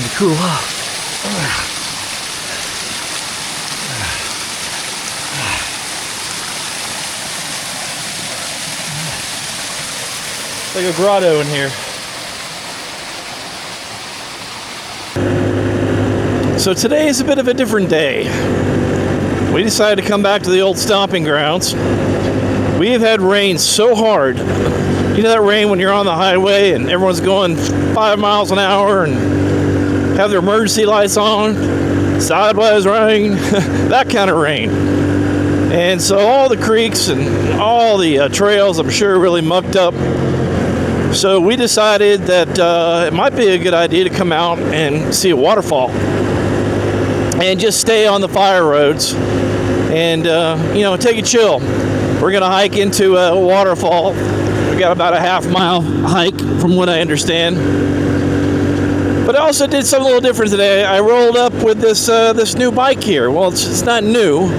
to cool off. It's like a grotto in here. So today is a bit of a different day. We decided to come back to the old stomping grounds. We have had rain so hard. You know that rain when you're on the highway and everyone's going 5 miles an hour and have their emergency lights on, sideways rain, that kind of rain. And so all the creeks and all the trails, I'm sure, really mucked up. So we decided that it might be a good idea to come out and see a waterfall and just stay on the fire roads and, take a chill. We're going to hike into a waterfall. We got about a half-mile hike from what I understand. But I also did something a little different today. I rolled up with this new bike here. Well, it's not new.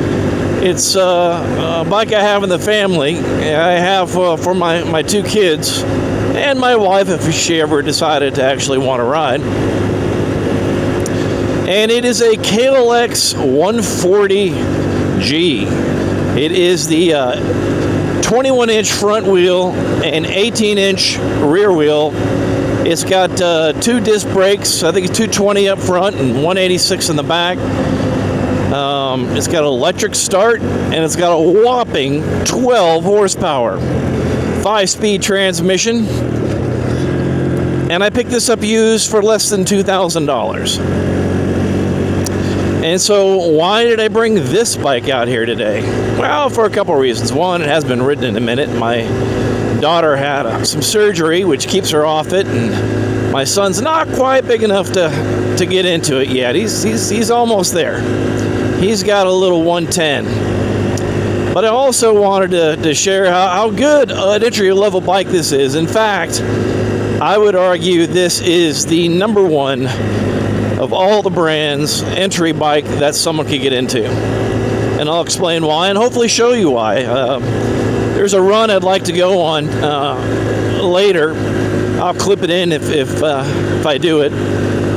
It's a bike I have in the family. I have for my 2 kids and my wife if she ever decided to actually want to ride. And it is a KLX 140G. It is the 21-inch front wheel and 18-inch rear wheel. It's got 2 disc brakes. I think it's 220 up front and 186 in the back. It's got an electric start, and it's got a whopping 12 horsepower. 5-speed transmission. And I picked this up used for less than $2,000. And so why did I bring this bike out here today? Well, for a couple of reasons. One, it hasn't been ridden in a minute. My daughter had some surgery, which keeps her off it, and my son's not quite big enough to get into it yet. He's almost there. He's got a little 110. But I also wanted to share how good an entry-level bike this is. In fact, I would argue this is the number one of all the brands entry bike that someone could get into. And I'll explain why and hopefully show you why. There's a run I'd like to go on later. I'll clip it in if I do it.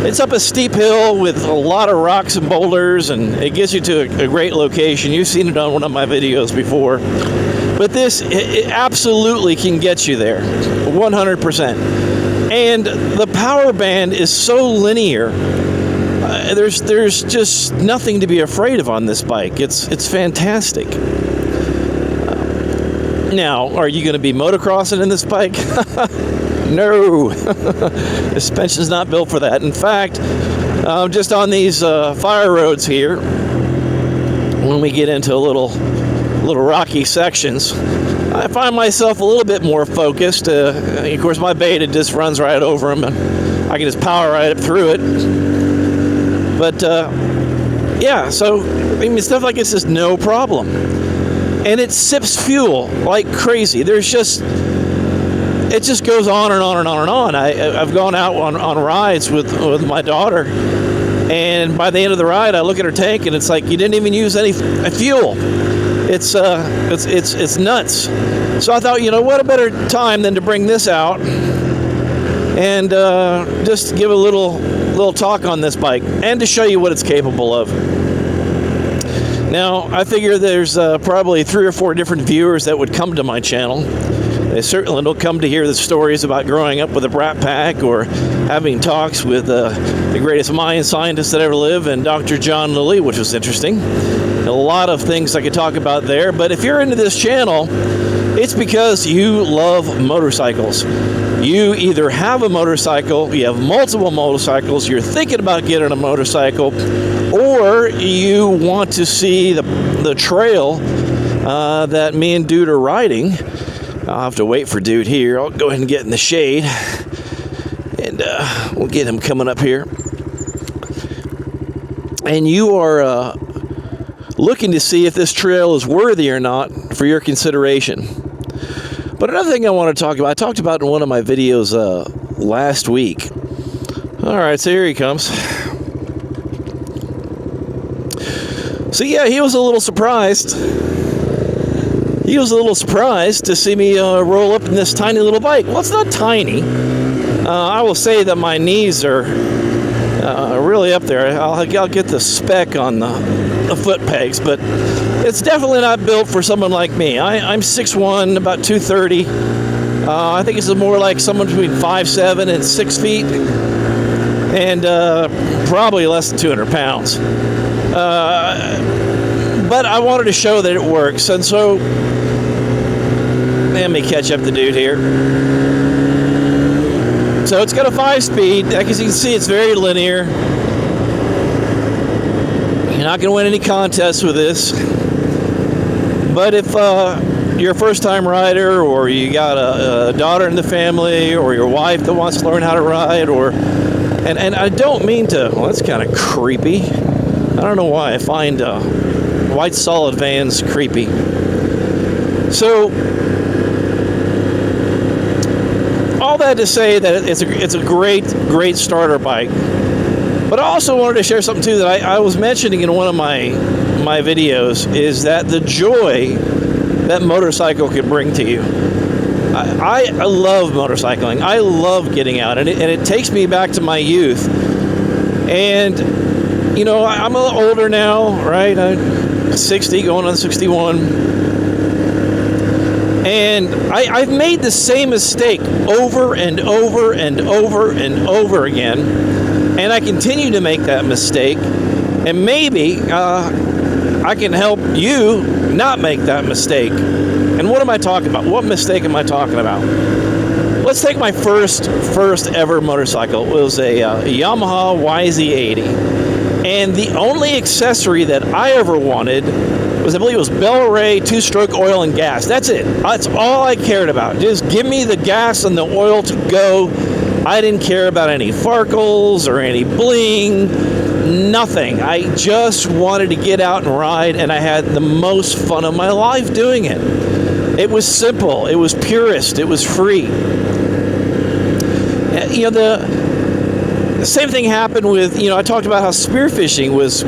It's up a steep hill with a lot of rocks and boulders, and it gets you to a great location. You've seen it on one of my videos before. But this, it absolutely can get you there, 100%. And the power band is so linear. There's just nothing to be afraid of on this bike. It's fantastic. Now, are you going to be motocrossing in this bike? No. The suspension's not built for that. In fact, just on these fire roads here, when we get into little rocky sections, I find myself a little bit more focused. Of course, my Beta just runs right over them, and I can just power right up through it. But, so, stuff like this is no problem. And it sips fuel like crazy. It just goes on and on and on and on. I've gone out on rides with my daughter, and by the end of the ride, I look at her tank, and it's like you didn't even use any fuel. It's nuts. So I thought, what a better time than to bring this out and just give a little talk on this bike and to show you what it's capable of. Now, I figure there's probably 3 or 4 different viewers that would come to my channel. They certainly don't come to hear the stories about growing up with a brat pack or having talks with the greatest Mayan scientist that ever lived and Dr. John Lilly, which was interesting. A lot of things I could talk about there, but if you're into this channel, it's because you love motorcycles. You either have a motorcycle, you have multiple motorcycles, you're thinking about getting a motorcycle, or you want to see the trail that me and Dude are riding. I'll have to wait for Dude here. I'll go ahead and get in the shade, and we'll get him coming up here. And you are looking to see if this trail is worthy or not for your consideration. But another thing I want to talk about, I talked about in one of my videos last week. All right, so here he comes. So yeah, he was a little surprised. He was a little surprised to see me roll up in this tiny little bike. Well, it's not tiny. I will say that my knees are really up there. I'll get the spec on the foot pegs, but it's definitely not built for someone like me. I'm 6'1", about 230. I think it's more like someone between 5'7" and 6 feet, and probably less than 200 pounds. But I wanted to show that it works, and so let me catch up the dude here. So it's got a 5-speed. As you can see, it's very linear. You're not going to win any contests with this. But if you're a first-time rider, or you got a daughter in the family, or your wife that wants to learn how to ride, and I don't mean to. Well, that's kind of creepy. I don't know why I find white solid vans creepy. So all that to say that it's a great starter bike. But I also wanted to share something too that I was mentioning in one of my videos, is that the joy that motorcycle could bring to you. I love motorcycling. I love getting out, and it takes me back to my youth. And you know, I'm a little older now, right? I'm 60, going on 61. And I've made the same mistake over and over and over and over again. And I continue to make that mistake. And maybe I can help you not make that mistake. And what am I talking about? What mistake am I talking about? Let's take my first ever motorcycle. It was a Yamaha YZ80. And the only accessory that I ever wanted was, I believe it was Bel-Ray 2-stroke oil and gas. That's it. That's all I cared about. Just give me the gas and the oil to go. I didn't care about any farkles or any bling, nothing. I just wanted to get out and ride, and I had the most fun of my life doing it. It was simple. It was purist. It was free. You know, the same thing happened with, you know, I talked about how spearfishing was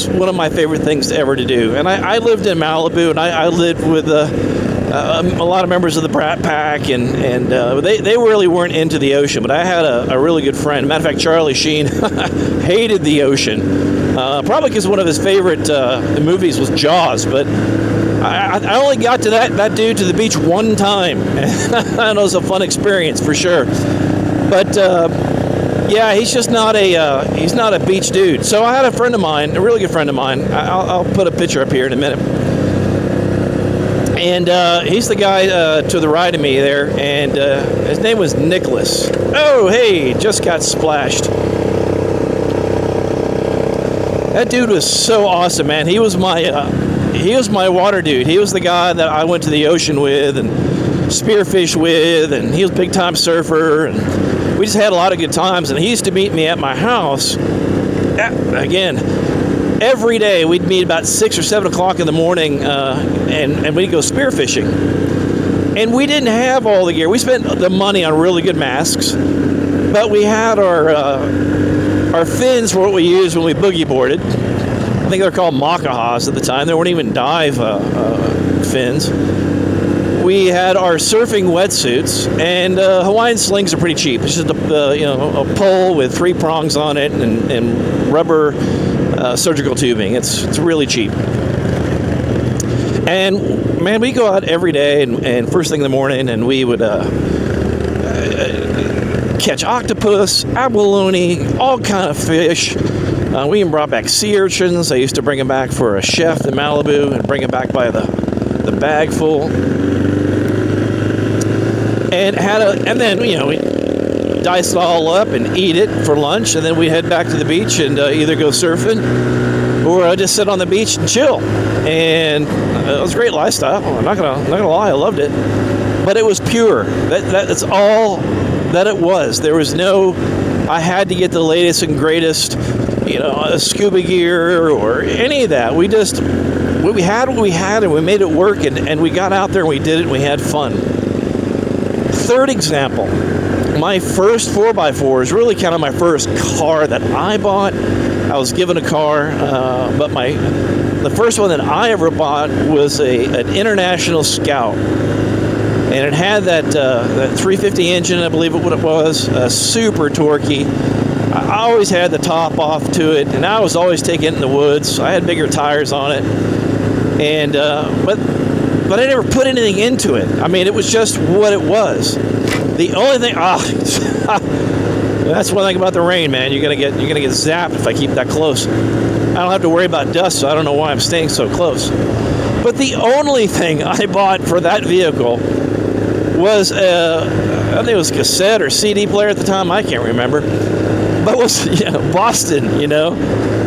one of my favorite things ever to do. And I lived in Malibu, and I lived with a lot of members of the Brat Pack, and they really weren't into the ocean. But I had a really good friend. Matter of fact, Charlie Sheen hated the ocean, probably because one of his favorite movies was Jaws. But I only got to that dude to the beach one time. And it was a fun experience for sure. But yeah, he's just not a beach dude. So I had a friend of mine, a really good friend of mine. I'll put a picture up here in a minute. And he's the guy to the right of me there, and his name was Nicholas. Oh, hey, just got splashed. That dude was so awesome, man. He was my water dude. He was the guy that I went to the ocean with and spearfish with, and he was a big time surfer, and we just had a lot of good times. And he used to meet me at my house. Again, every day we'd meet about 6 or 7 o'clock in the morning, and we'd go spearfishing. And we didn't have all the gear. We spent the money on really good masks, but we had our fins were what we used when we boogie boarded. I think they're called Makahas at the time. They weren't even dive fins. We had our surfing wetsuits, and Hawaiian slings are pretty cheap. It's just a pole with 3 prongs on it and rubber surgical tubing. It's really cheap. And man, we go out every day and first thing in the morning, and we would catch octopus, abalone, all kind of fish. We even brought back sea urchins. I used to bring them back for a chef in Malibu and bring them back by the bag full. And then we dice it all up and eat it for lunch, and then we head back to the beach and either go surfing or just sit on the beach and chill. And it was a great lifestyle. I'm not gonna lie, I loved it. But it was pure. That's all that it was. There was no, I had to get the latest and greatest, scuba gear or any of that. We had what we had, and we made it work, and we got out there and we did it and we had fun. Third example, my first 4x4 is really kind of my first car that I bought. I was given a car, but the first one that I ever bought was an International Scout, and it had that 350 engine, I believe what it was, super torquey. I always had the top off to it, and I was always taking it in the woods. I had bigger tires on it, and but I never put anything into it. I mean, it was just what it was. The only thing, that's one thing about the rain, man. You're gonna get zapped if I keep that close. I don't have to worry about dust, so I don't know why I'm staying so close. But the only thing I bought for that vehicle was I think it was a cassette or CD player at the time. I can't remember, but it was Boston.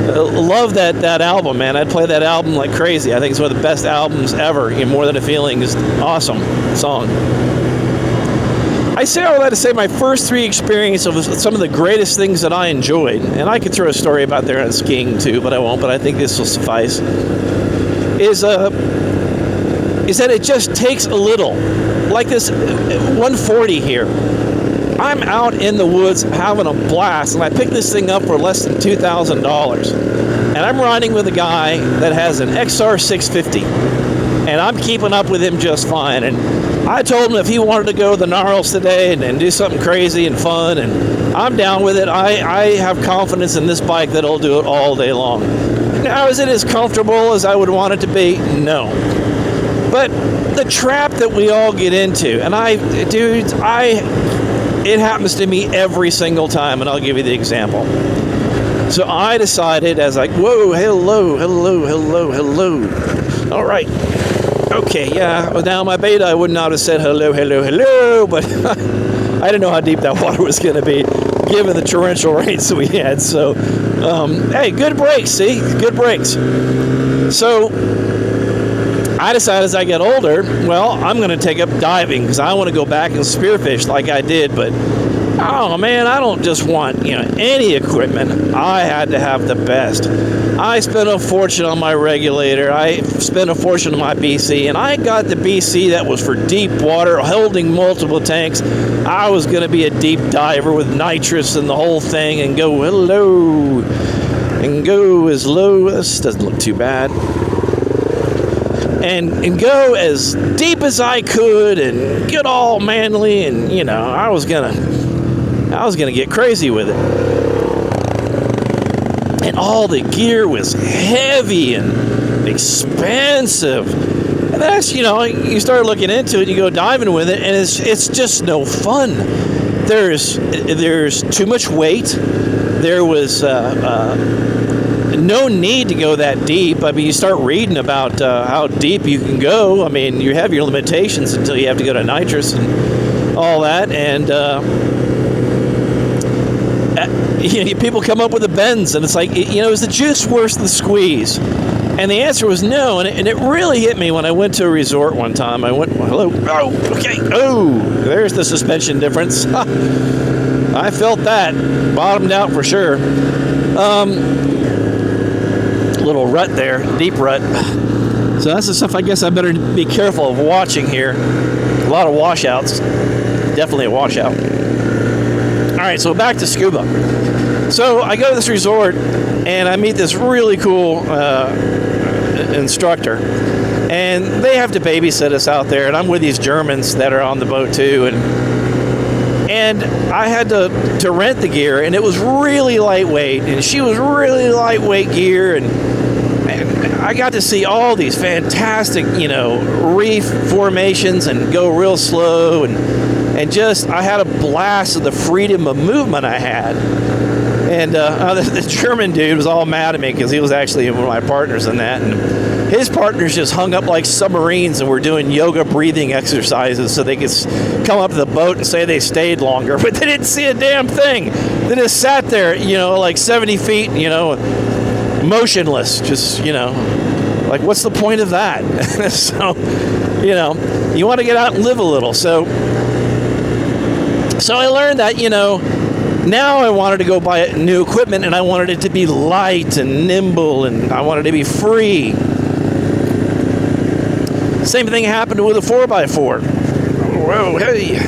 Love that album, man. I'd play that album like crazy. I think it's one of the best albums ever. More Than a Feeling is an awesome song. I say all that to say my first 3 experiences of some of the greatest things that I enjoyed, and I could throw a story about there on skiing too, but I won't. But I think this will suffice. Is that it just takes a little, like this 140 here. I'm out in the woods having a blast, and I picked this thing up for less than $2,000, and I'm riding with a guy that has an XR 650, and I'm keeping up with him just fine. And I told him if he wanted to go to the Gnarls today and do something crazy and fun, and I'm down with it. I have confidence in this bike that it'll do it all day long. Now, is it as comfortable as I would want it to be? No. But the trap that we all get into, and it happens to me every single time, and I'll give you the example. So I decided, as whoa, hello. All right. Okay, yeah. Now my beta, I would not have said hello, but I didn't know how deep that water was going to be, given the torrential rains that we had. So, hey, good brakes, see? Good brakes. So I decided as I get older, well, I'm going to take up diving because I want to go back and spearfish like I did. But, oh, man, I don't just want, any equipment. I had to have the best. I spent a fortune on my regulator. I spent a fortune on my BC, and I got the BC that was for deep water, holding multiple tanks. I was going to be a deep diver with nitrous and the whole thing and go hello and go as low. This doesn't look too bad. And go as deep as I could and get all manly, and I was gonna get crazy with it. And all the gear was heavy and expensive. And that's you start looking into it, you go diving with it, and it's just no fun. There's too much weight. There was no need to go that deep. I mean, you start reading about how deep you can go. I mean, you have your limitations until you have to go to nitrous and all that. And people come up with the bends, and it's like, is the juice worse than the squeeze? And the answer was no. And it really hit me when I went to a resort one time. I went, hello, oh, okay, oh, there's the suspension difference. I felt that. Bottomed out for sure. Little rut there, deep rut. So that's the stuff I guess I better be careful of watching here. A lot of washouts. Definitely a washout. All right, so back to scuba. So I go to this resort, and I meet this really cool instructor. And they have to babysit us out there, and I'm with these Germans that are on the boat too. And I had to rent the gear, and it was really lightweight, and she was really lightweight gear, and I got to see all these fantastic, reef formations and go real slow, and just, I had a blast of the freedom of movement I had. And the German dude was all mad at me because he was actually one of my partners in that, and his partners just hung up like submarines and were doing yoga breathing exercises so they could come up to the boat and say they stayed longer, but they didn't see a damn thing. They just sat there, like 70 feet, motionless, just, like, what's the point of that? So, you want to get out and live a little. So I learned that, now I wanted to go buy new equipment, and I wanted it to be light and nimble, and I wanted it to be free. Same thing happened with a 4x4. Whoa, hey.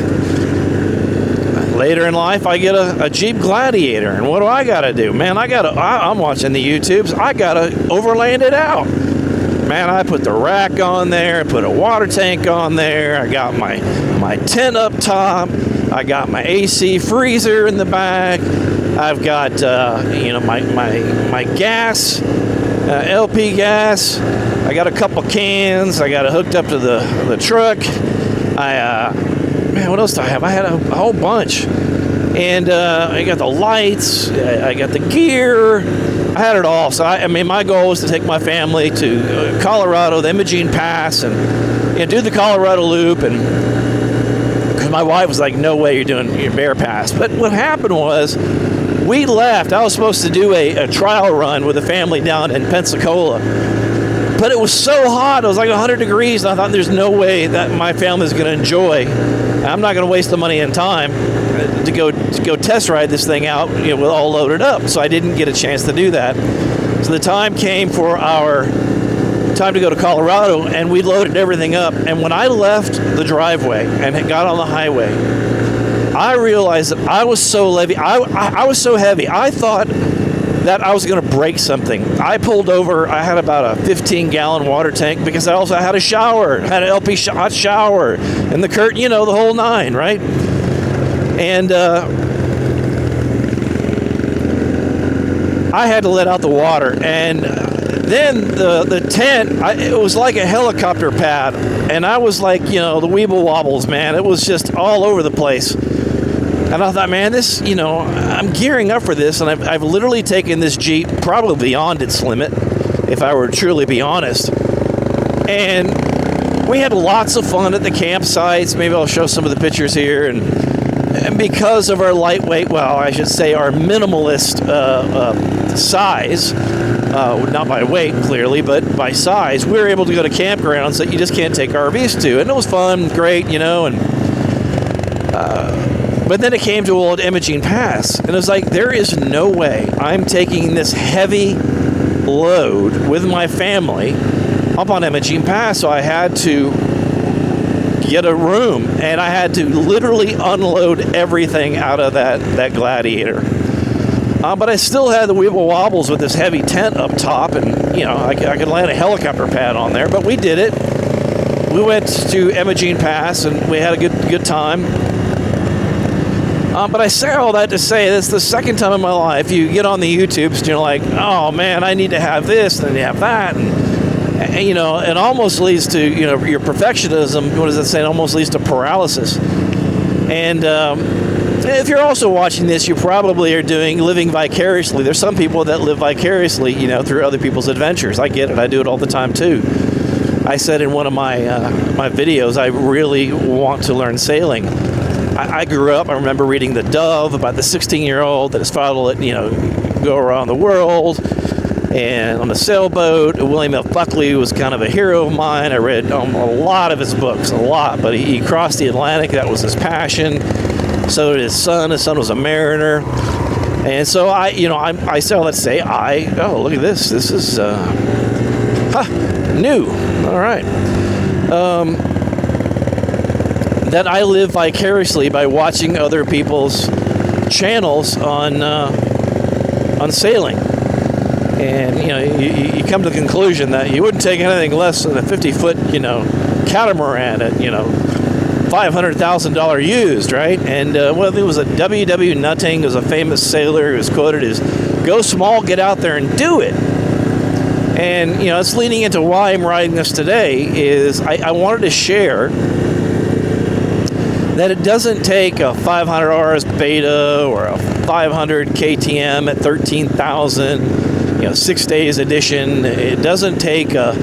Later in life, I get a Jeep Gladiator, and what do I got to do? Man, I'm watching the YouTubes. I got to overland it out. Man, I put the rack on there, I put a water tank on there, I got my tent up top, I got my AC freezer in the back, I've got my gas, LP gas. I got a couple cans. I got it hooked up to the truck. Man, what else do I have? I had a whole bunch. And I got the lights. I got the gear. I had it all. So I mean, my goal was to take my family to Colorado, the Imogene Pass, and do the Colorado Loop. And because my wife was like, "No way, you're doing your Bear Pass." But what happened was, we left. I was supposed to do a trial run with a family down in Pensacola. But it was so hot. It was like 100 degrees. And I thought, there's no way that my family is going to enjoy. I'm not going to waste the money and time to go test ride this thing out, with all loaded up. So I didn't get a chance to do that. So the time came for our time to go to Colorado, and we loaded everything up. And when I left the driveway and got on the highway, I realized that I was so heavy. I was so heavy. I thought that I was going to break something. I pulled over. I had about a 15-gallon water tank because I also had a shower, had an LP hot shower, and the curtain, the whole nine, right? And I had to let out the water. And then the tent, it was like a helicopter pad. And I was like, the weeble wobbles, man. It was just all over the place. And I thought, man, this, I'm gearing up for this, and I've literally taken this Jeep probably beyond its limit, if I were to truly be honest. And we had lots of fun at the campsites. Maybe I'll show some of the pictures here. And because of our lightweight, well, I should say our minimalist size, not by weight, clearly, but by size, we were able to go to campgrounds that you just can't take RVs to. And it was fun, great, but then it came to old Imogene Pass, and it was like, there is no way I'm taking this heavy load with my family up on Imogene Pass. So I had to get a room, and I had to literally unload everything out of that Gladiator. But I still had the weeble wobbles with this heavy tent up top, and I could land a helicopter pad on there. But we did it. We went to Imogene Pass, and we had a good time. But I say all that to say this is the second time in my life you get on the YouTubes and you're like, oh man, I need to have this and you have that, and it almost leads to your perfectionism. What does it say? It almost leads to paralysis. And if you're also watching this, you probably are living vicariously. There's some people that live vicariously, through other people's adventures. I get it. I do it all the time too. I said in one of my videos, I really want to learn sailing. I grew up, I remember reading The Dove about the 16-year-old that his father let, go around the world and on a sailboat. William F. Buckley was kind of a hero of mine. I read a lot of his books, but he crossed the Atlantic. That was his passion. So did his son. His son was a mariner. And so I say all that to say, look at this. This is, new. All right. That I live vicariously by watching other people's channels on sailing, and you come to the conclusion that you wouldn't take anything less than a 50-foot catamaran at $500,000 used, right? And it was a W.W. Nutting, was a famous sailor who was quoted as, "Go small, get out there and do it." And it's leading into why I'm writing this today. Is I wanted to share that it doesn't take a 500 RS Beta or a 500 KTM at 13,000, 6 days edition. It doesn't take a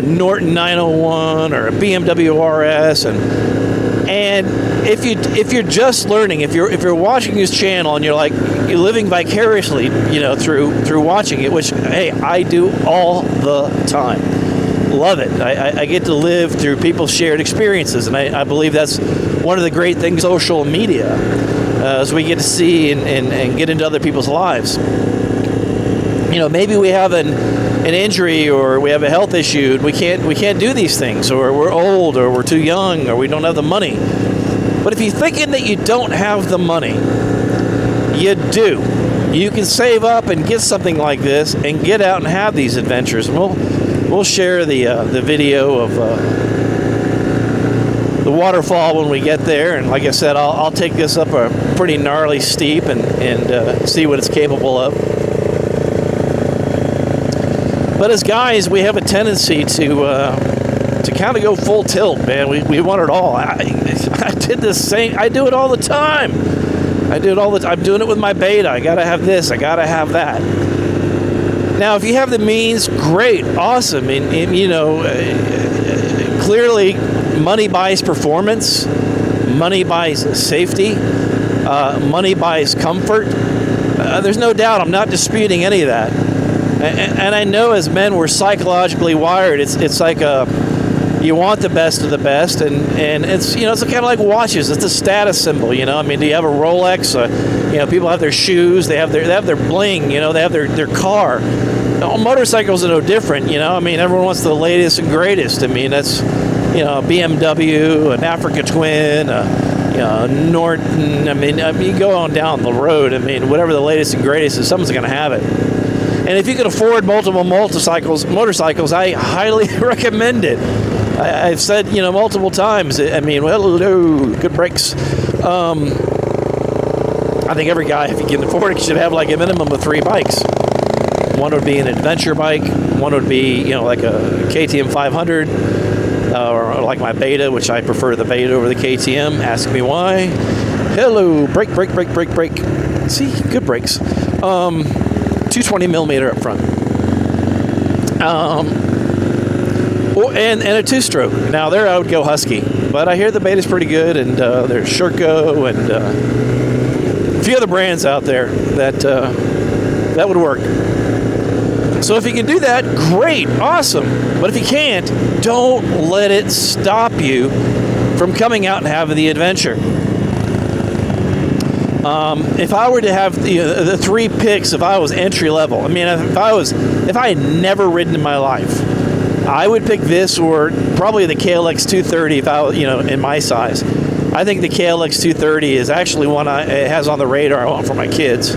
Norton 901 or a BMW RS. And if you're just learning, if you're watching this channel and you're living vicariously, through watching it, which hey, I do all the time. Love it. I get to live through people's shared experiences, and I believe that's one of the great things of social media, as we get to see and get into other people's lives. Maybe we have an injury or we have a health issue and we can't do these things, or we're old or we're too young or we don't have the money. But if you're thinking that you don't have the money, you do. You can save up and get something like this and get out and have these adventures. We'll share the video of the waterfall when we get there. And like I said, I'll take this up a pretty gnarly steep and see what it's capable of. But as guys, we have a tendency to kind of go full tilt, man. We want it all. I did the same. I do it all the time. I'm doing it with my beta. I gotta have this. I gotta have that. Now, if you have the means, great, awesome. And you know, clearly, money buys performance. Money buys safety. Money buys comfort. There's no doubt. I'm not disputing any of that. And I know as men, we're psychologically wired. It's like you want the best of the best, and it's, you know, it's kind of like watches. It's a status symbol, you know. I mean, do you have a Rolex? You know, people have their shoes. They have their bling. You know, they have their car. Motorcycles are no different, you know. I mean, everyone wants the latest and greatest. I mean, that's, you know, a BMW, an Africa Twin, you know, Norton. I mean, you go on down the road. I mean, whatever the latest and greatest is, someone's going to have it. And if you can afford multiple motorcycles, I highly recommend it. I've said, you know, multiple times. I mean, hello, good brakes. I think every guy, if he can afford it, should have like a minimum of 3 bikes. One would be an adventure bike. One would be, you know, like a KTM 500, or like my Beta, which I prefer the Beta over the KTM. Ask me why. Hello, brake. See, good brakes. 220 millimeter up front. And a 2-stroke. Now there I would go Husky, but I hear the Beta's pretty good, and there's Sherco and a few other brands out there that would work. So if you can do that, great, awesome. But if you can't, don't let it stop you from coming out and having the adventure. If I were to have the 3 picks, if I was entry level, I mean, if I had never ridden in my life, I would pick this or probably the KLX 230 if I was, you know, in my size. I think the KLX 230 is actually one it has on the radar I want for my kids.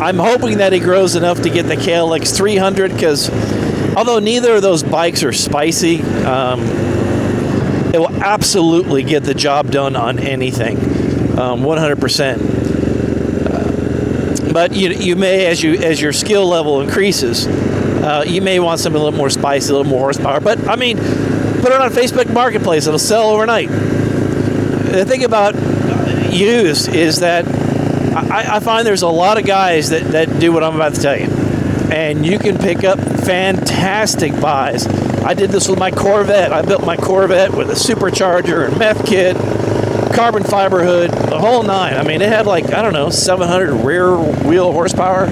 I'm hoping that he grows enough to get the KLX 300, because although neither of those bikes are spicy, it will absolutely get the job done on anything, 100%. But you may, as your skill level increases, you may want something a little more spicy, a little more horsepower. But I mean, put it on Facebook Marketplace; it'll sell overnight. The thing about used is that I find there's a lot of guys that do what I'm about to tell you, and you can pick up fantastic buys. I did this with my Corvette. I built my Corvette with a supercharger and meth kit, carbon fiber hood, the whole 9. I mean, it had like, I don't know, 700 rear wheel horsepower.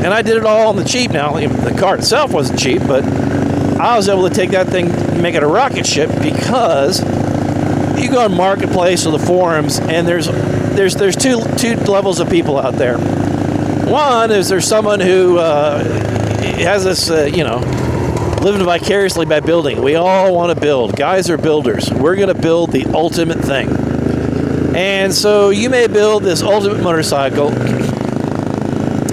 And I did it all on the cheap. Now, the car itself wasn't cheap, but I was able to take that thing and make it a rocket ship, because you go on Marketplace or the forums, and there's two levels of people out there. One is there's someone who has this, living vicariously by building. We all want to build. Guys are builders. We're going to build the ultimate thing. And so you may build this ultimate motorcycle,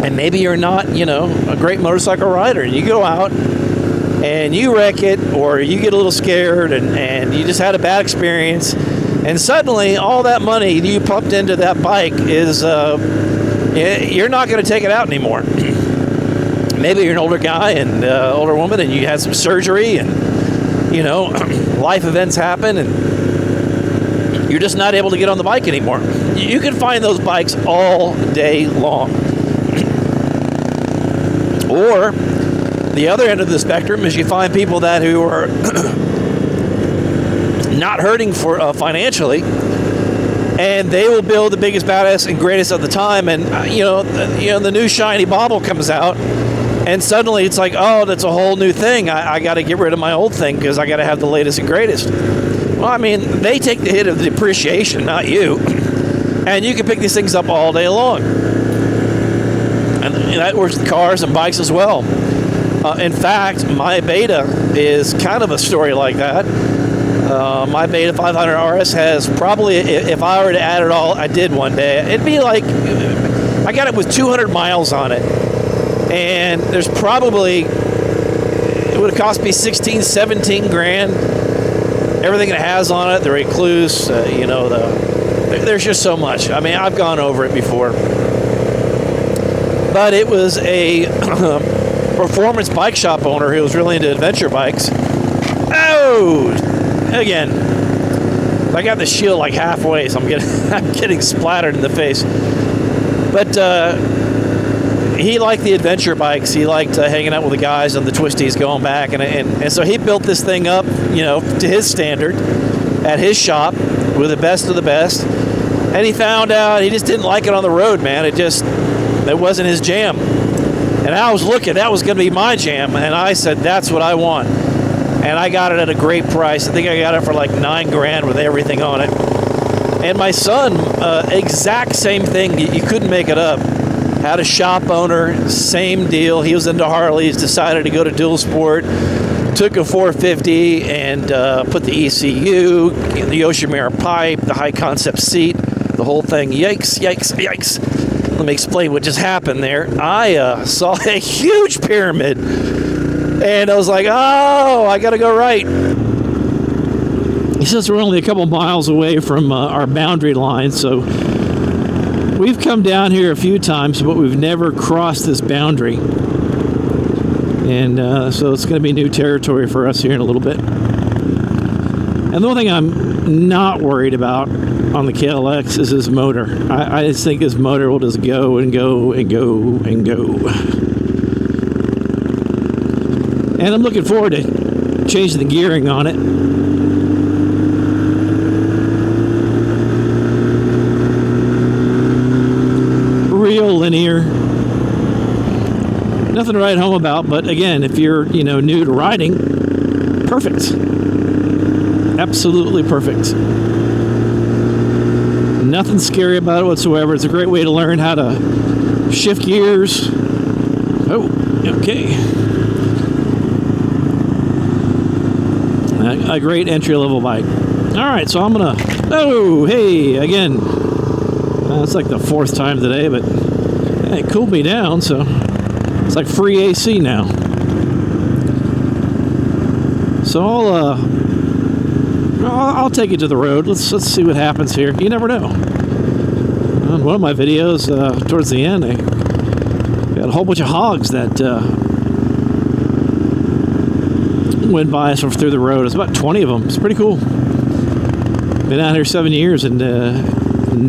and maybe you're not, a great motorcycle rider. You go out and you wreck it, or you get a little scared and you just had a bad experience, and suddenly all that money you pumped into that bike is, you're not going to take it out anymore. Maybe you're an older guy and older woman, and you had some surgery, and, life events happen, and you're just not able to get on the bike anymore. You can find those bikes all day long. Or the other end of the spectrum is you find people who are not hurting for financially, and they will build the biggest, baddest, and greatest of the time. And the new shiny bauble comes out, and suddenly it's like, oh, that's a whole new thing. I got to get rid of my old thing because I got to have the latest and greatest. Well, I mean, they take the hit of the depreciation, not you. And you can pick these things up all day long. And that works with cars and bikes as well. In fact, my Beta is kind of a story like that. My Beta 500 RS has probably, if I were to add it all, I did one day, it'd be like, I got it with 200 miles on it. And there's probably, it would have cost me 16, 17 grand. everything it has on it, the recluse, you know, there's just so much. I mean, I've gone over it before. But it was a performance bike shop owner who was really into adventure bikes. Oh! Again, I got the shield like halfway, so I'm getting splattered in the face. But he liked the adventure bikes. He liked hanging out with the guys on the twisties going back. And so he built this thing up, you know, to his standard at his shop with the best of the best. And he found out he just didn't like it on the road, man. It wasn't his jam. And I was looking, that was going to be my jam. And I said, that's what I want. And I got it at a great price. I think I got it for like $9,000 with everything on it. And my son, exact same thing. You couldn't make it up. Had a shop owner, same deal. He was into Harleys, decided to go to dual sport. Took a 450 and put the ECU, the Yoshimura pipe, the high concept seat, the whole thing. Yikes, yikes, yikes. Let me explain what just happened there. I saw a huge pyramid, and I was like, oh, I got to go right. He says we're only a couple miles away from our boundary line, so we've come down here a few times, but we've never crossed this boundary. And so it's going to be new territory for us here in a little bit. And the one thing I'm not worried about on the KLX is his motor. I just think his motor will just go and go and go and go. And I'm looking forward to changing the gearing on it. Real linear. Nothing to write home about, but again, if you're, you know, new to riding, perfect. Absolutely perfect. Nothing scary about it whatsoever. It's a great way to learn how to shift gears. Oh, okay. A great entry-level bike. All right, so I'm gonna. Oh, hey, again. It's like the fourth time today, but it cooled me down, so it's like free AC now. So I'll take it to the road. Let's see what happens here. You never know. On one of my videos, towards the end, I got a whole bunch of hogs that went by us through the road. It's about 20 of them. It's pretty cool. Been out here 7 years and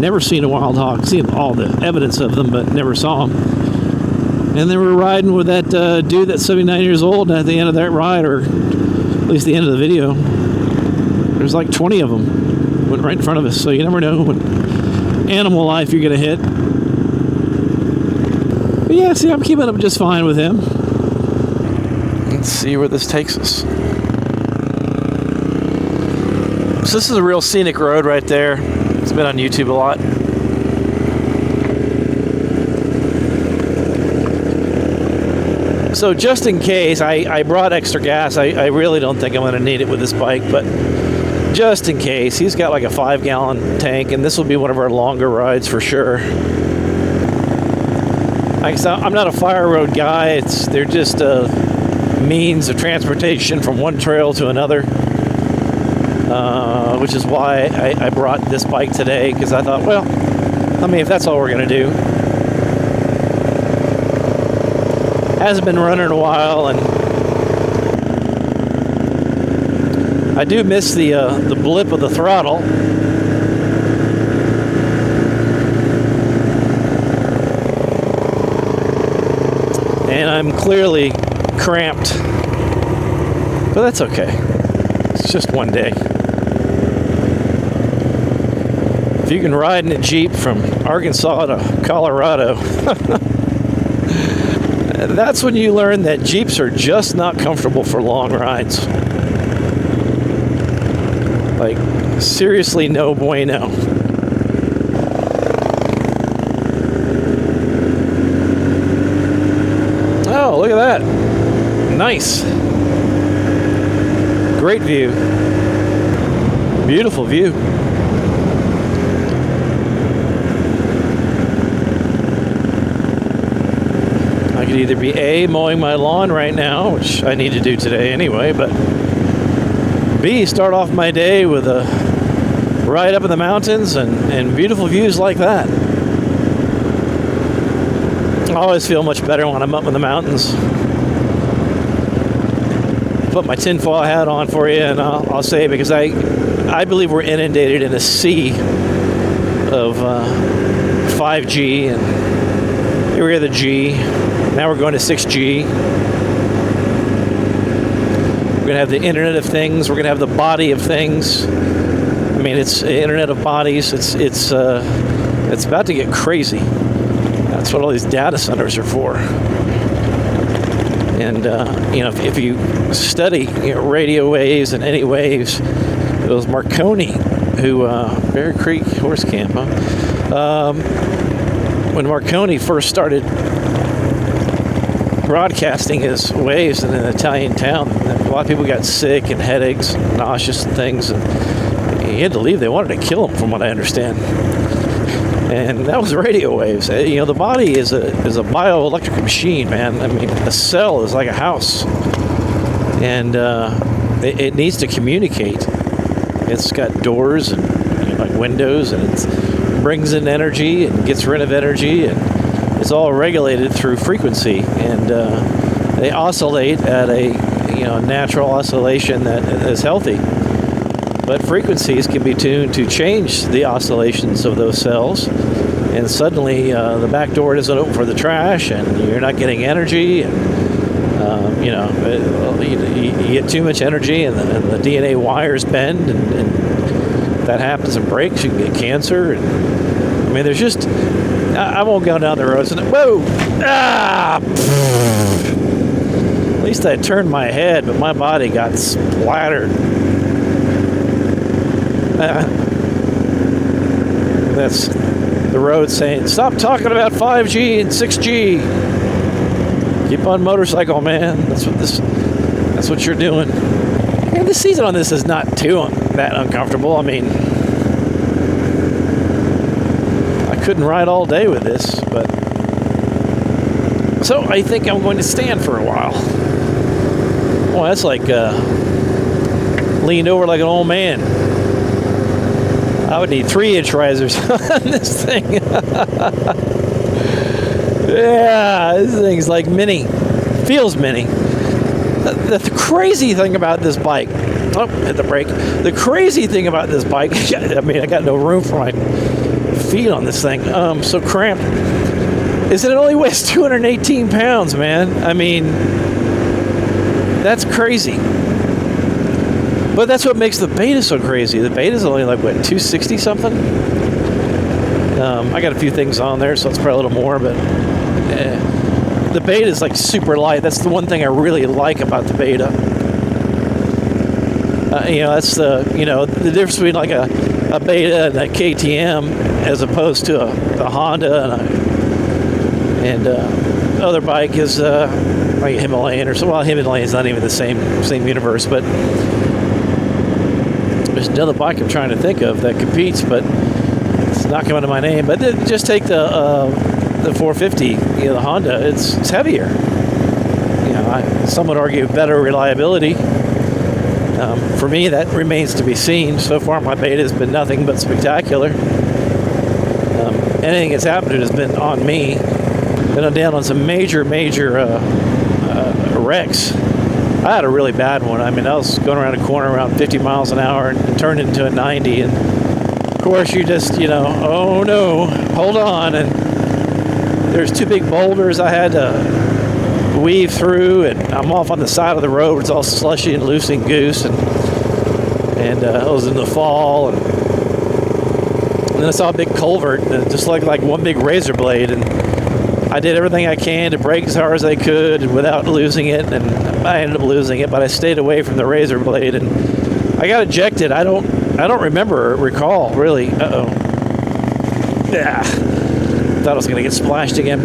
never seen a wild hog. Seen all the evidence of them, but never saw them. And then we're riding with that dude that's 79 years old, and at the end of that ride, or at least the end of the video, there's like 20 of them went right in front of us. So you never know what animal life you're going to hit. But yeah, see, I'm keeping up just fine with him. Let's see where this takes us. So this is a real scenic road right there. It's been on YouTube a lot. So just in case, I brought extra gas. I really don't think I'm going to need it with this bike, but just in case, he's got like a 5-gallon tank, and this will be one of our longer rides for sure. Like I said, I'm not a fire road guy. They're just a means of transportation from one trail to another, which is why I brought this bike today, because I thought, well, I mean, if that's all we're going to do. Hasn't been running in a while, and I do miss the blip of the throttle. And I'm clearly cramped, but that's okay. It's just one day. If you can ride in a Jeep from Arkansas to Colorado, that's when you learn that Jeeps are just not comfortable for long rides. Like, seriously, no bueno. Oh, look at that. Nice. Great view. Beautiful view. I could either be mowing my lawn right now, which I need to do today anyway, but B, start off my day with a ride up in the mountains and beautiful views like that. I always feel much better when I'm up in the mountains. Put my tinfoil hat on for you, and I'll say, because I believe we're inundated in a sea of 5G, and here we are the G. Now we're going to 6G. We're going to have the Internet of Things. We're going to have the body of things. I mean, it's Internet of Bodies. It's about to get crazy. That's what all these data centers are for. And if you study radio waves and any waves, it was Marconi who Bear Creek Horse Camp. When Marconi first started broadcasting his waves in an Italian town, a lot of people got sick and headaches, nauseous and things, and he had to leave. They wanted to kill him, from what I understand. And that was radio waves. The body is a bioelectric machine, man. I mean, a cell is like a house, and it needs to communicate. It's got doors and like windows, and it brings in energy and gets rid of energy, and it's all regulated through frequency. And they oscillate at a natural oscillation that is healthy. But frequencies can be tuned to change the oscillations of those cells, and suddenly the back door doesn't open for the trash, and you're not getting energy, and you get too much energy, and the DNA wires bend, and that happens and breaks. You can get cancer. And I mean, there's just, I won't go down the roads and whoa, At least I turned my head, but my body got splattered. That's the road saying, stop talking about 5G and 6G. Keep on motorcycle, man. That's what you're doing. And the season on this is not too that uncomfortable. I mean, I couldn't ride all day with this, but so I think I'm going to stand for a while. Well, that's like leaned over like an old man. I would need 3-inch risers on this thing. Yeah, this thing's like mini. Feels mini. The crazy thing about this bike, hit the brake. The crazy thing about this bike, I mean, I got no room for my feet on this thing. So cramped, is that it only weighs 218 pounds, man. I mean, that's crazy. But that's what makes the Beta so crazy. The Beta's only like, what, 260 something? I got a few things on there, so it's probably a little more, but the Beta is like super light. That's the one thing I really like about the Beta. That's the difference between like a Beta and a KTM as opposed to a Honda and other bike is like a Himalayan or something. Well, Himalayan's not even the same universe, but there's another bike I'm trying to think of that competes, but it's not coming to my name. But just take the 450, the Honda. It's heavier. Some would argue better reliability. For me, that remains to be seen. So far, my Beta has been nothing but spectacular. Anything that's happened has been on me. Been down on some major wrecks. I had a really bad one. I mean, I was going around a corner around 50 miles an hour and turned into a 90. And of course, you just, oh no, hold on. And there's two big boulders I had to weave through, and I'm off on the side of the road. It's all slushy and loose and goose, and it was in the fall. And then I saw a big culvert, and it just looked like one big razor blade. And I did everything I can to brake as hard as I could without losing it, and I ended up losing it, but I stayed away from the razor blade, and I got ejected. I don't recall, really. Uh-oh. Yeah. Thought I was going to get splashed again.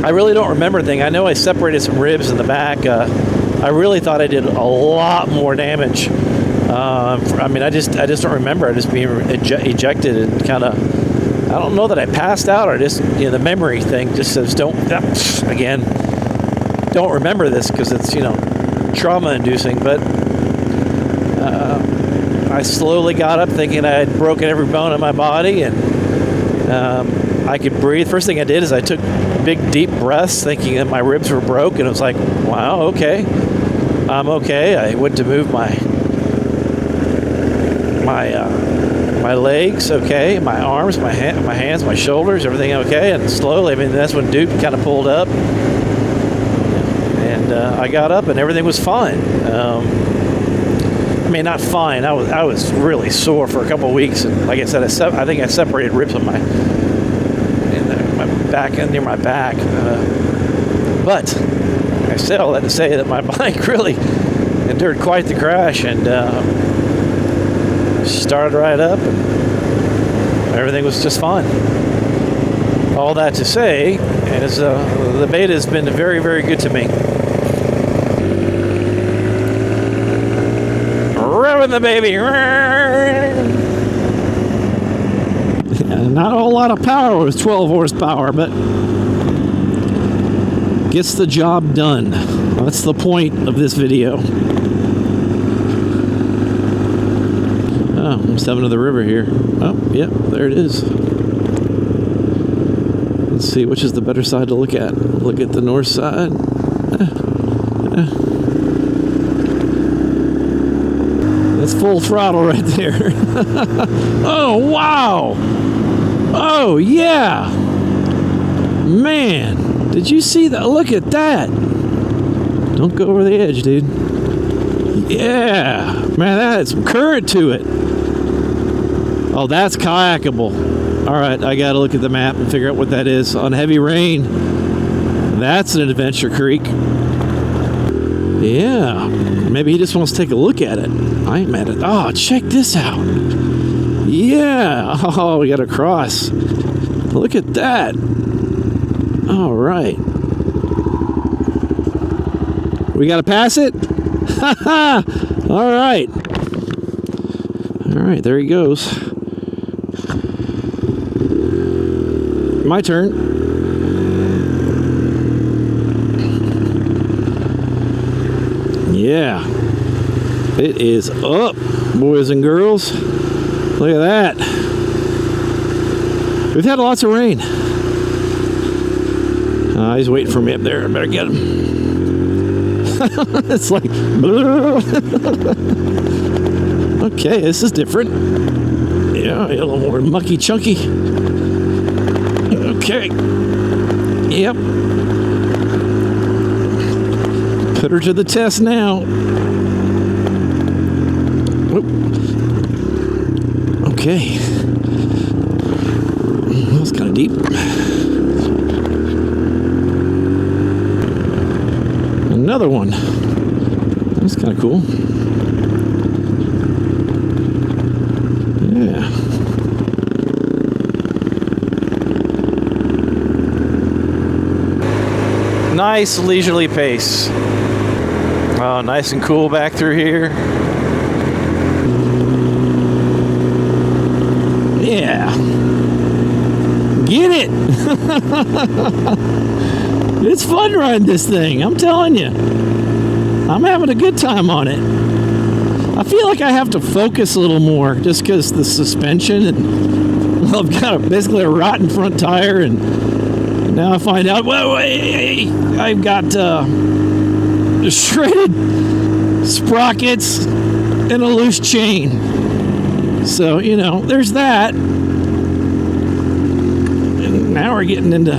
I really don't remember anything. I know I separated some ribs in the back. I really thought I did a lot more damage. I mean, I just don't remember. I just being ejected and kind of, I don't know that I passed out, or just, the memory thing just says don't remember this because it's, trauma inducing. But I slowly got up thinking I had broken every bone in my body, and I could breathe. First thing I did is I took big, deep breaths thinking that my ribs were broke, and it was like, wow, okay. I'm okay. I went to move my legs, okay, my arms, my hands, my shoulders, everything okay, and slowly, I mean, that's when Duke kind of pulled up, and I got up, and everything was fine. I mean, not fine. I was really sore for a couple of weeks, and like I said, I think I separated ribs on my back and near my back. But I said all that to say that my bike really endured quite the crash, and started right up, and everything was just fine. All that to say is the beta has been very, very good to me. Revving the baby. Not a whole lot of power with 12 horsepower, but gets the job done. That's the point of this video. Oh, I'm stepping to the river here. Oh, yep, there it is. Let's see, which is the better side to look at? Look at the north side. That's full throttle right there. Oh, wow. Oh, yeah. Man, did you see that? Look at that. Don't go over the edge, dude. Yeah. Man, that had some current to it. Oh, that's kayakable. All right, I got to look at the map and figure out what that is. On heavy rain, that's an adventure creek. Yeah, maybe he just wants to take a look at it. I ain't mad at it. Oh, check this out. Yeah. Oh, we got to cross. Look at that. All right. We got to pass it? Ha All right. All right, there he goes. My turn. Yeah. It is up, boys and girls. Look at that. We've had lots of rain. He's waiting for me up there. I better get him. It's like... Okay, this is different. Yeah, a little more mucky chunky. Okay. Yep. Put her to the test now. Oop. Okay. That was kind of deep. Another one. That's kind of cool. Yeah. Nice leisurely pace. Oh, nice and cool back through here. Yeah. Get it. It's fun riding this thing, I'm telling you. I'm having a good time on it. I feel like I have to focus a little more just because the suspension, and well, I've got basically a rotten front tire, and now I find out, well, I've got shredded sprockets and a loose chain. So, you know, there's that. And now we're getting into,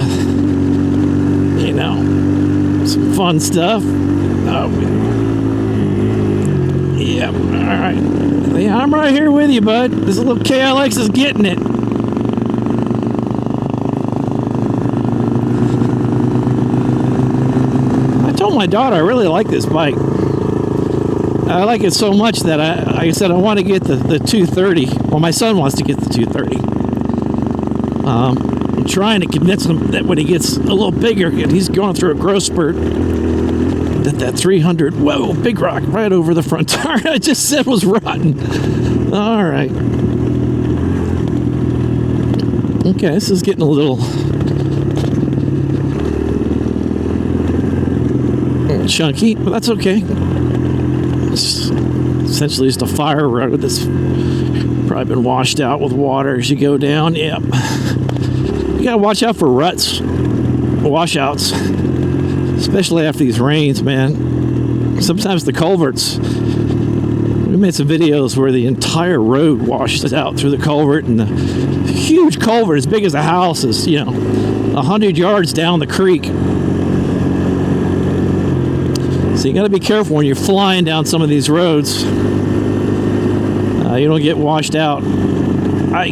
you know, some fun stuff. Yeah, all right. Yeah, I'm right here with you, bud. This little KLX is getting it. I told my daughter I really like this bike. I like it so much that I said I want to get the 230. Well, my son wants to get the 230. I'm trying to convince him that when he gets a little bigger, he's going through a growth spurt, that 300, whoa, big rock right over the front tire I just said was rotten. All right. Okay, this is getting a little chunky, but that's okay. essentially just a fire road that's probably been washed out with water as you go down. Yep. You gotta watch out for ruts, washouts, especially after these rains, man. Sometimes the culverts, we made some videos where the entire road washes out through the culvert, and the huge culvert as big as a house is, 100 yards down the creek. So you got to be careful when you're flying down some of these roads. You don't get washed out. I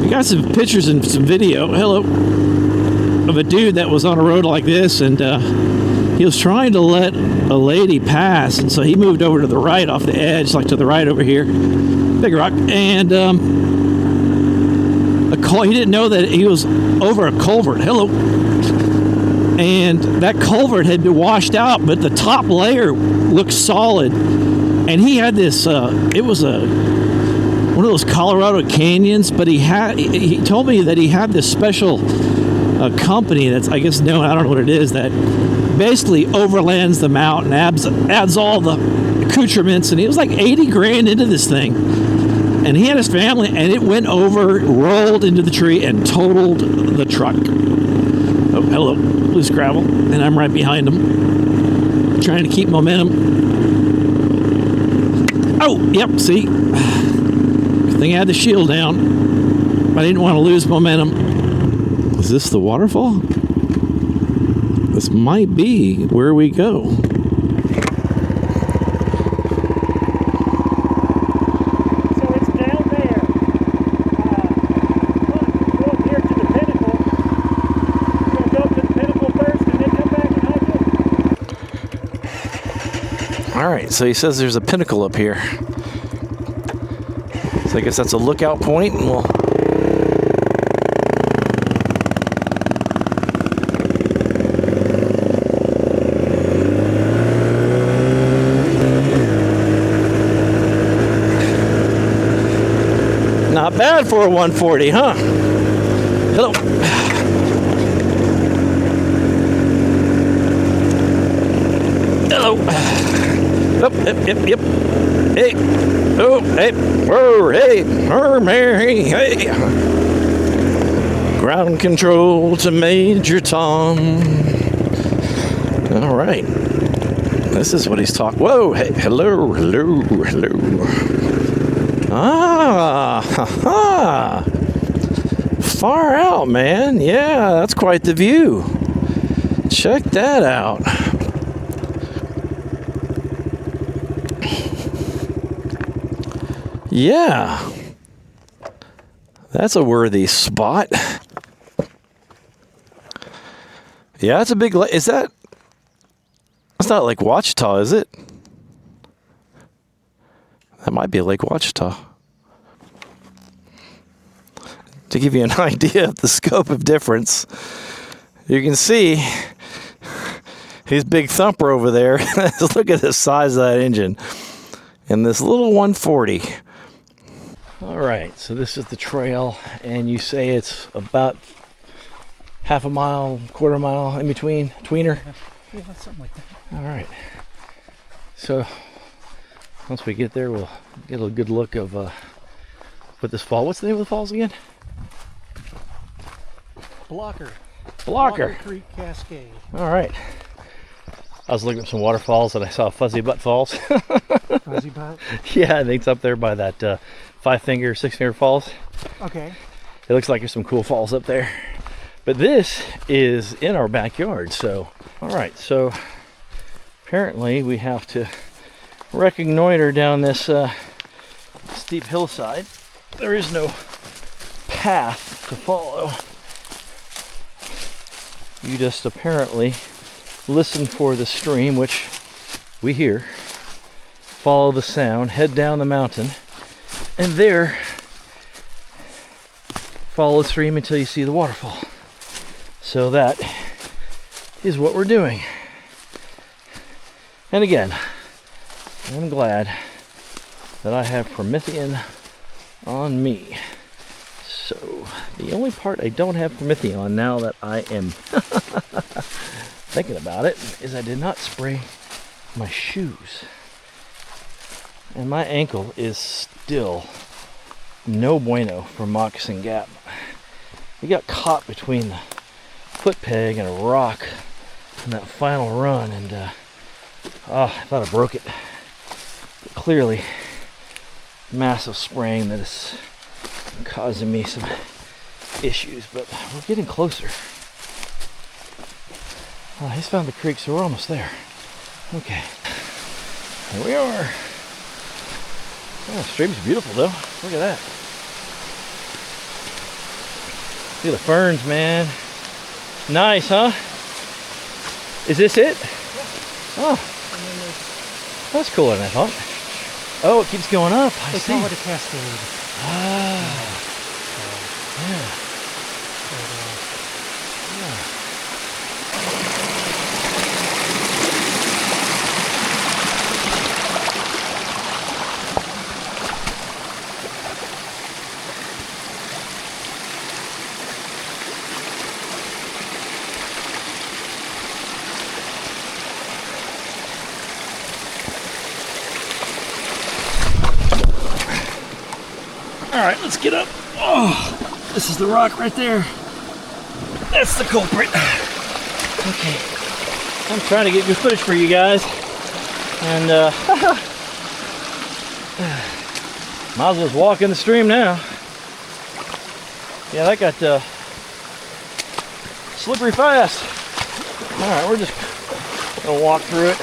got some pictures and some video, of a dude that was on a road like this, and he was trying to let a lady pass, and so he moved over to the right off the edge, like to the right over here, big rock, and he didn't know that he was over a culvert. And that culvert had been washed out, but the top layer looked solid. And he had this, it was one of those Colorado canyons, but he told me that he had this special company that's, I guess, known, I don't know what it is, that basically overlands the mountain, adds all the accoutrements, and he was like 80 grand into this thing. And he had his family, and it went over, rolled into the tree, and totaled the truck. Oh, hello, loose gravel, and I'm right behind him, trying to keep momentum. Oh, yep, see? Good thing I had the shield down. I didn't want to lose momentum. Is this the waterfall? This might be where we go. So it's down there. Go up here to the pinnacle. You're going to go up to the pinnacle first and then come back and hike it? All right, so he says there's a pinnacle up here. So I guess that's a lookout point, and we'll... Not bad for a 140, huh? Hello. Hello. Oh, yep. Hey. Oh, hey. Whoa, hey. Mary, hey. Ground control to Major Tom. All right. This is what he's talking. Whoa, hey. Hello. Ah, ha. Far out, man. Yeah, that's quite the view. Check that out. Yeah. That's a worthy spot. Yeah, it's a big lake. Is that... That's not Lake Ouachita, is it? That might be Lake Ouachita. To give you an idea of the scope of difference, you can see his big thumper over there. Look at the size of that engine. And this little 140. All right, so this is the trail, and you say it's about half a mile, quarter mile in between, tweener? Yeah, something like that. All right. So once we get there, we'll get a good look of what this fall. What's the name of the falls again? Blocker Creek Cascade. All right. I was looking at some waterfalls and I saw Fuzzy Butt Falls. Fuzzy Butt? Yeah, I think it's up there by that 5-finger, 6-finger falls. Okay. It looks like there's some cool falls up there. But this is in our backyard, so. All right, so apparently we have to reconnoiter down this steep hillside. There is no path to follow. You just apparently listen for the stream, which we hear, follow the sound, head down the mountain, and there follow the stream until you see the waterfall. So that is what we're doing. And again, I'm glad that I have Promethean on me. So the only part I don't have Promethean on, now that I am thinking about it, is I did not spray my shoes. And my ankle is still no bueno for Moccasin Gap. We got caught between the foot peg and a rock in that final run, and I thought I broke it. But clearly, massive spraying that is causing me some issues, but we're getting closer. Oh, he's found the creek, so we're almost there. Okay, here we are. Oh, the stream's beautiful though. Look at that. See the ferns, man. Nice, huh? Is this it? Yeah. Oh, that's cooler than I thought. Oh, it keeps going up. I see. They call it a cascade. Ah, yeah. All right, let's get up. Oh, this is the rock right there. That's the culprit. Okay, I'm trying to get good footage for you guys, and might as well just walk in the stream now. Yeah, that got slippery fast. All right, we're just gonna walk through it.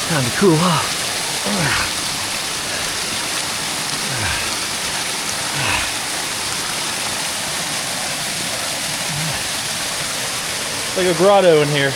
Time to cool off. It's like a grotto in here.